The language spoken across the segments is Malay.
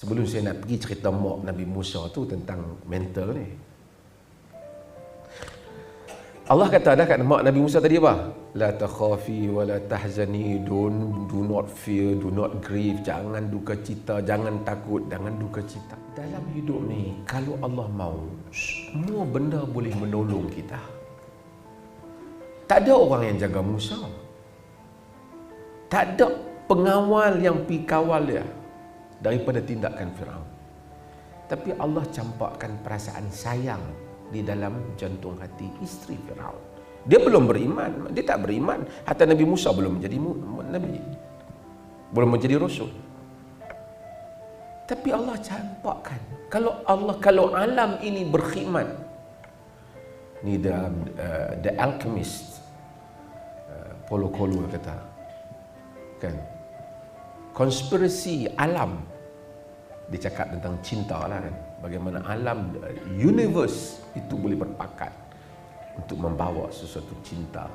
Sebelum saya nak pergi cerita mak Nabi Musa tu tentang mental ni, Allah kata dah kat mak Nabi Musa tadi apa? La takhafi wa la tahzani, do not fear, do not grieve, jangan duka cita, jangan takut, jangan duka cita. Dalam hidup ni, kalau Allah mau, semua benda boleh menolong kita. Tak ada orang yang jaga Musa. Tak ada pengawal yang pergi kawal dia daripada tindakan Firaun. Tapi Allah campakkan perasaan sayang di dalam jantung hati isteri Firaun. Dia belum beriman, dia tak beriman. Hatta Nabi Musa belum menjadi nabi, belum menjadi rasul. Tapi Allah campakkan, kalau alam ini berkhidmat, ni the Alchemist, Paulo Coelho kata, kan, konspirasi alam. Dia cakap tentang cinta lah kan, bagaimana alam, universe itu boleh berpakat untuk membawa sesuatu cinta.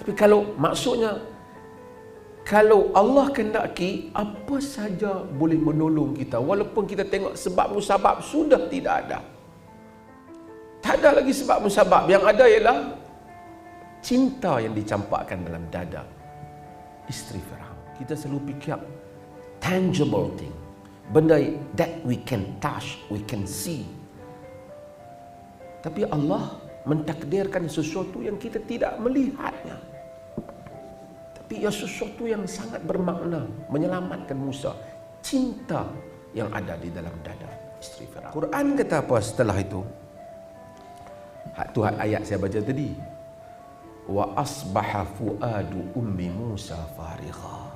Tapi maksudnya kalau Allah kehendaki, apa saja boleh menolong kita, walaupun kita tengok sebab musabab sudah tidak ada. Tak ada lagi sebab musabab, yang ada ialah cinta yang dicampakkan dalam dada isteri Firaun. Kita selalu fikir tangible thing, benda that we can touch, we can see. Tapi Allah mentakdirkan sesuatu yang kita tidak melihatnya, tapi ia sesuatu yang sangat bermakna, menyelamatkan Musa. Cinta yang ada di dalam dada isteri Firaun. Quran kata apa setelah itu? Tu ayat saya baca tadi, wa asbaha fuadu ummi Musa farigha,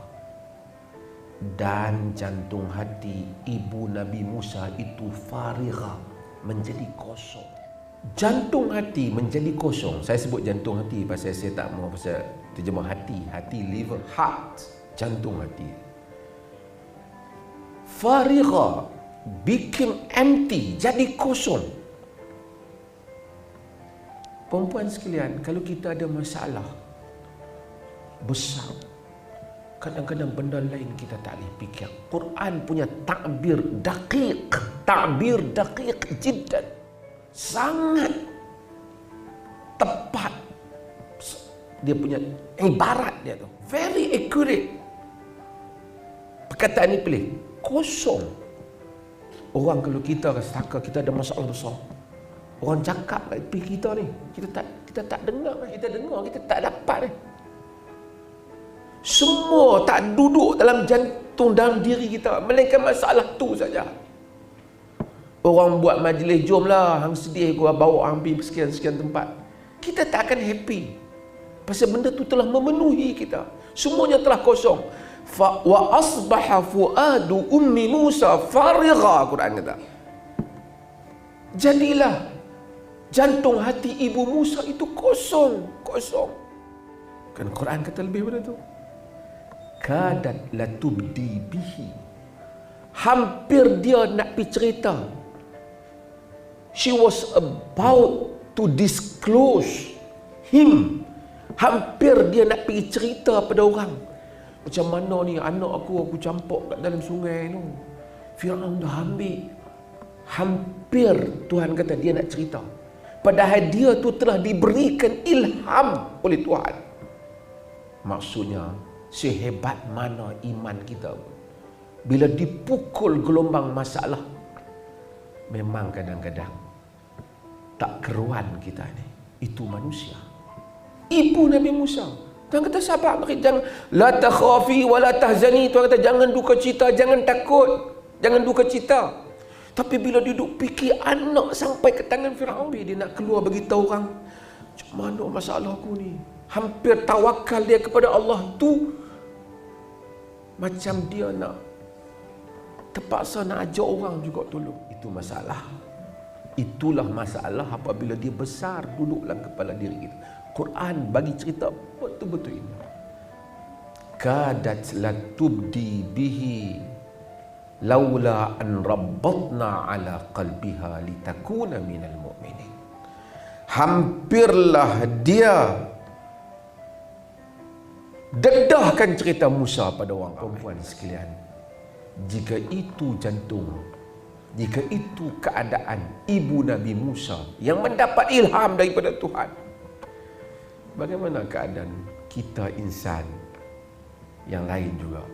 dan jantung hati ibu Nabi Musa itu farigha, menjadi kosong. Jantung hati menjadi kosong. Saya sebut jantung hati pasal saya tak mau pasal terjemah hati, liver, heart, jantung hati. Farigha, became empty, jadi kosong. Perempuan sekalian, kalau kita ada masalah besar, kadang-kadang benda lain kita tak boleh fikir. Quran punya takbir daqiq jiddan, sangat tepat. Dia punya ibarat dia tu very accurate. Perkataan ni pilih kosong. Orang kalau kita rasa kita ada masalah besar, orang cakap kat tepi kita ni, kita tak dengar, kita tak dapat ni. Semua tak duduk dalam jantung, dalam diri kita, melainkan masalah tu saja. Orang buat majlis, jomlah hang sedih gua bawa hang pergi sekian-sekian tempat. Kita tak akan happy pasal benda tu telah memenuhi kita. Semuanya telah kosong. Wa asbaha fuadu ummi Musa farigha, Quran kata. Jadilah jantung hati ibu Musa itu kosong. Kan Quran kata lebih pada tu. Kadat latubdi bihi, hampir dia nak pergi cerita. She was about to disclose him. Hampir dia nak pergi cerita pada orang. Macam mana ni anak aku campak kat dalam sungai tu, Firaun dah ambil. Hampir Tuhan kata dia nak cerita, padahal dia tu telah diberikan ilham oleh Tuhan. Maksudnya sehebat mana iman kita, bila dipukul gelombang masalah, memang kadang-kadang tak keruan kita ni. Itu manusia. Ibu Nabi Musa, Tuhan kata sabar, jangan la takhafi wa la tahzani. Tuhan kata jangan duka cita, jangan takut, jangan duka cita. Tapi bila dia duduk fikir anak sampai ke tangan Firaun, dia nak keluar bagi tahu orang, macam mana masalah aku ni. Hampir tawakal dia kepada Allah tu, macam dia nak terpaksa nak ajak orang juga tolong. Itu masalah. Itulah masalah apabila dia besar duduk dalam kepala diri kita. Quran bagi cerita betul-betul ini. Kadat latubdi bihi laula an rabbatna ala qalbiha litakuna minal mu'minin. Hampirlah dia dedahkan cerita Musa pada orang. Perempuan sekalian, jika itu jantung, jika itu keadaan ibu Nabi Musa yang mendapat ilham daripada Tuhan, bagaimana keadaan kita insan yang lain juga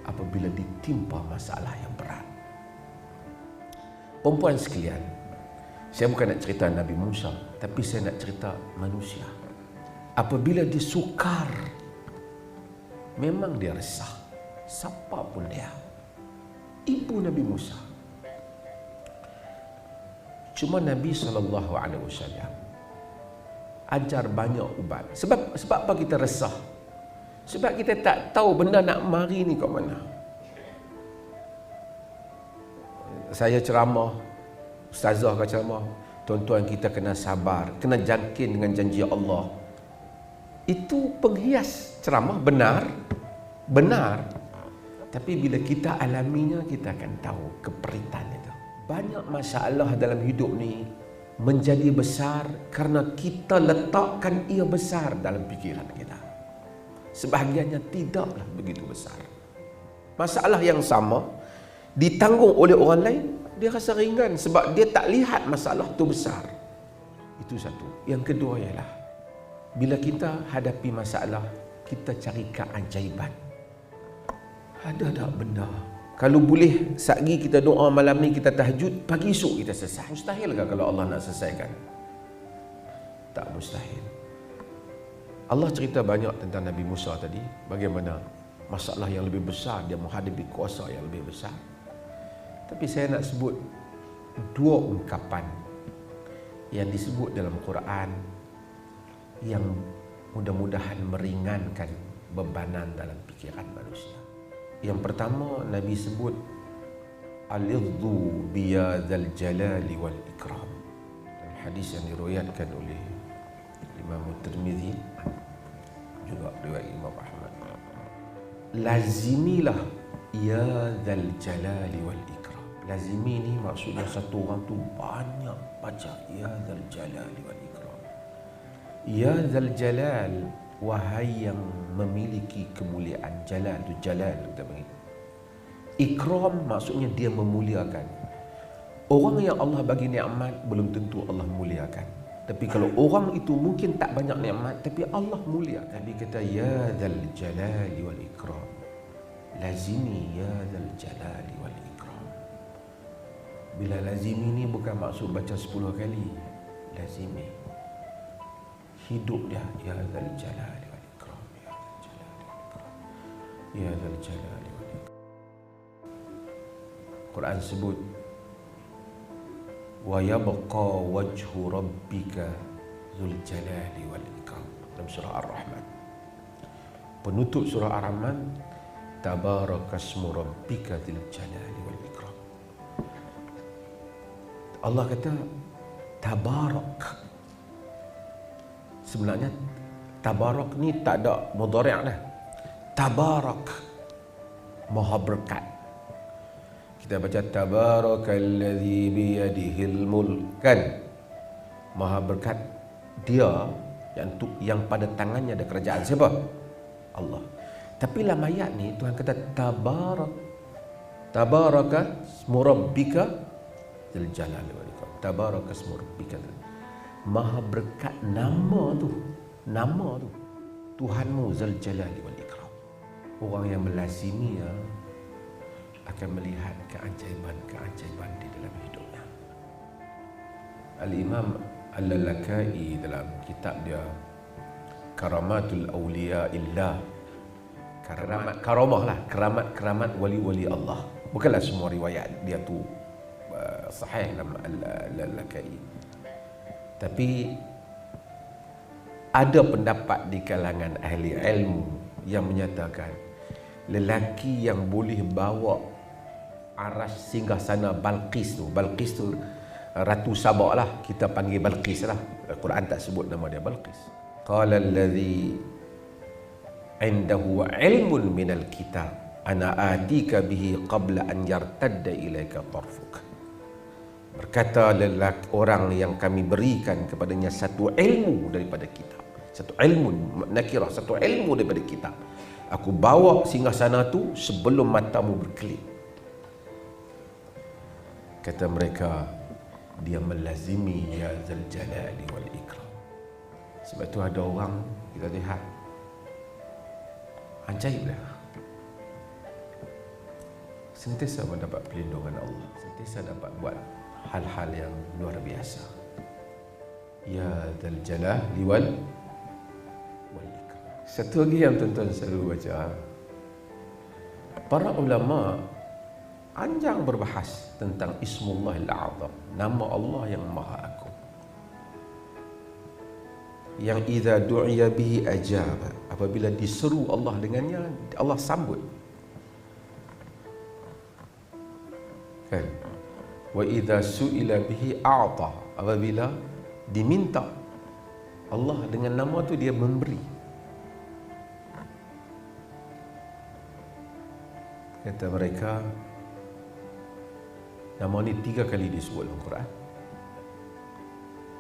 apabila ditimpa masalah yang berat? Perempuan sekalian, saya bukan nak cerita Nabi Musa, tapi saya nak cerita manusia. Apabila dia sukar, memang dia resah. Siapa pun dia. Ibu Nabi Musa. Cuma Nabi SAW ajar banyak ubat. Sebab apa kita resah? Sebab kita tak tahu benda nak mari ni kat mana. Saya ceramah, ustazah ke ceramah, tuan-tuan kita kena sabar, kena jangkin dengan janji Allah. Itu penghias ceramah, benar. Tapi bila kita alaminya, kita akan tahu keperitan itu. Banyak masalah dalam hidup ni menjadi besar kerana kita letakkan ia besar dalam fikiran kita. Sebahagiannya tidaklah begitu besar. Masalah yang sama ditanggung oleh orang lain, dia rasa ringan sebab dia tak lihat masalah tu besar. Itu satu. Yang kedua ialah bila kita hadapi masalah, kita cari keajaiban. Ada tak benda? Kalau boleh, satgi kita doa malam ni, kita tahajud, pagi esok kita selesai. Mustahil ke kalau Allah nak selesaikan? Tak mustahil. Allah cerita banyak tentang Nabi Musa tadi, bagaimana masalah yang lebih besar, dia menghadapi kuasa yang lebih besar. Tapi saya nak sebut dua ungkapan yang disebut dalam Quran yang mudah-mudahan meringankan bebanan dalam fikiran manusia. Yang pertama, Nabi sebut al-idhu biyadzal jalali wal ikram. Dalam hadis yang diriwayatkan oleh Imam Tirmizi, juga riwayat Imam Ahmad. Lazimilah ya dzal jalali wal ikram. Lazimi ni maksudnya satu orang tu banyak baca ya dzal jalali wal ikram. Ya dzal jalal, wahai yang memiliki kemuliaan. Jalal tu jalal kita panggil. Ikram maksudnya dia memuliakan. Orang yang Allah bagi nikmat belum tentu Allah muliakan. Tapi kalau orang itu mungkin tak banyak nikmat tapi Allah muliakan. Nabi kata ya dzal jalali wal ikram. Lazimi ya dzal jalali wal ikram. Bila lazimi ni bukan maksud baca 10 kali. Lazimi hidup dia ya dzal jalali wal ikram, ya dzal jalali wal ikram, ya dzal jalali wal ikram. Quran sebut wa yabqa wajhu rabbika dzul jalali wal ikram dalam surah Ar-Rahman. Penutup surah Ar-Rahman, tabarakasmu rabbika dzul jalali wal ikram. Allah kata tabarak. Sebenarnya tabarak ni tak ada mudhari' dah. Tabarak, maha berkat. Kita baca tabarakalladzi biyadihil mulk, kan? Maha berkat dia yang pada tangannya ada kerajaan. Siapa? Allah. Tapi dalam ayat ni Tuhan kata tabaraka ismu rabbika dzul jalali wal ikram. Tabaraka ismu rabbika. Maha berkat nama tu Tuhanmu dzul jalali wal ikram. Orang yang melazimi akan melihat keajaiban di dalam hidupnya. Al-Imam Al-Lalakai dalam kitab dia Karamatul Awliya Illah, keramat wali-wali Allah. Bukanlah semua riwayat dia tu sahih dalam Al-Lalakai. Tapi ada pendapat di kalangan ahli ilmu yang menyatakan lelaki yang boleh bawa aras singgasana Balqis tu Ratu Sabak lah, kita panggil Balqis lah. Al-Quran tak sebut nama dia Balqis. Qala alladhi indahu ilmun minal kitab ana atika bihi qabla an yartadda ilaika tarfuk. Berkata orang yang kami berikan kepadanya satu ilmu daripada kitab. Satu ilmu, nakirah, satu ilmu daripada kitab. Aku bawa singgasana tu sebelum matamu berkelip. Kata mereka, dia melazimi ya zal jalali wal ikram. Sebab tu ada orang kita lihat ajaib lah, sentiasa mendapat perlindungan Allah, sentiasa dapat buat hal-hal yang luar biasa. Ya dzal jalali wal ikram. Satu lagi yang tuan-tuan selalu baca, para ulama panjang berbahas tentang Ismullahil A'zam, nama Allah yang Maha Agung, yang idza du'iya bihi ajaba, apabila diseru Allah dengannya, Allah sambut. Kan? Wa idza su'ila bihi a'ta, apabila diminta Allah dengan nama tu, dia memberi. Kata mereka, nama ni 3 kali disebut dalam Quran,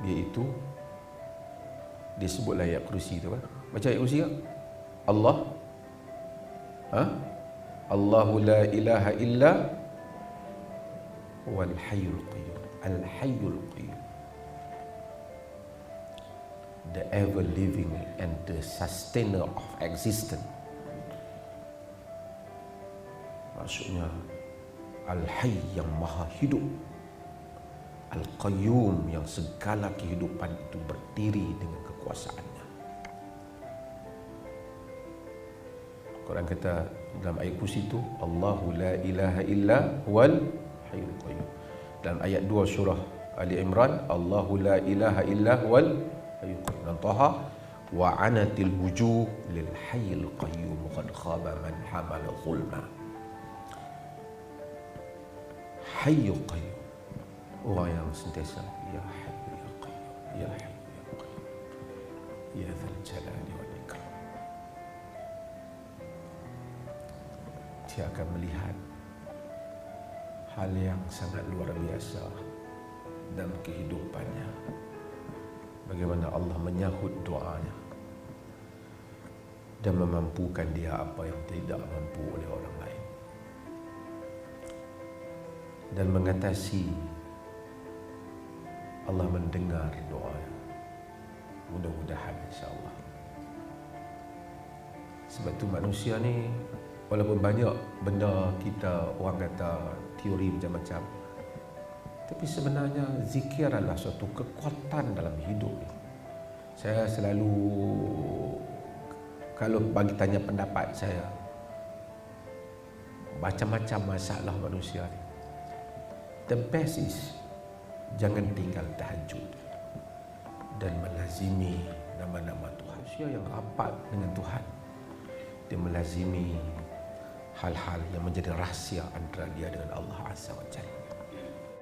iaitu disebutlah ayat kursi tu kan. Baca ayat kursi tak? Allah, Allahu la ilaha illa wal hayyul qayyum. Al hayyul qayyum, the ever living and the sustainer of existence. Maksudnya Al-Hayy yang maha hidup, Al-Qayyum yang segala kehidupan itu berdiri dengan kekuasaannya. Quran kata dalam ayat kursi itu, Allahu la ilaha illa huwal hayyul qayyum. Dalam ayat 2 surah Ali Imran, Allahu la ilaha illa huwal hayyul qayyum. Dan Taha, wa anatil wujuh lil hayyil qayyum qad khaba man hamala zulma. Hayyul qayyum, orang yang sentiasa ya hayyu ya qayyum, ya hayyu ya qayyum, ya dzal jalali wal ikram. Dia akan melihat hal yang sangat luar biasa dalam kehidupannya, bagaimana Allah menyahut doanya dan memampukan dia apa yang tidak mampu oleh orang lain, dan mengatasi. Allah mendengar doa, mudah-mudahan insya-Allah. Sebab tu manusia ni, walaupun banyak benda kita orang kata teori macam-macam, tapi sebenarnya zikir adalah suatu kekuatan dalam hidup ni. Saya selalu, kalau bagi tanya pendapat saya, macam-macam masalah manusia ni, the best is jangan tinggal tahajud dan melazimi nama-nama Tuhan. Manusia yang rapat dengan Tuhan, dia melazimi hal-hal yang menjadi rahsia antara dia dengan Allah Azza wa Jalla.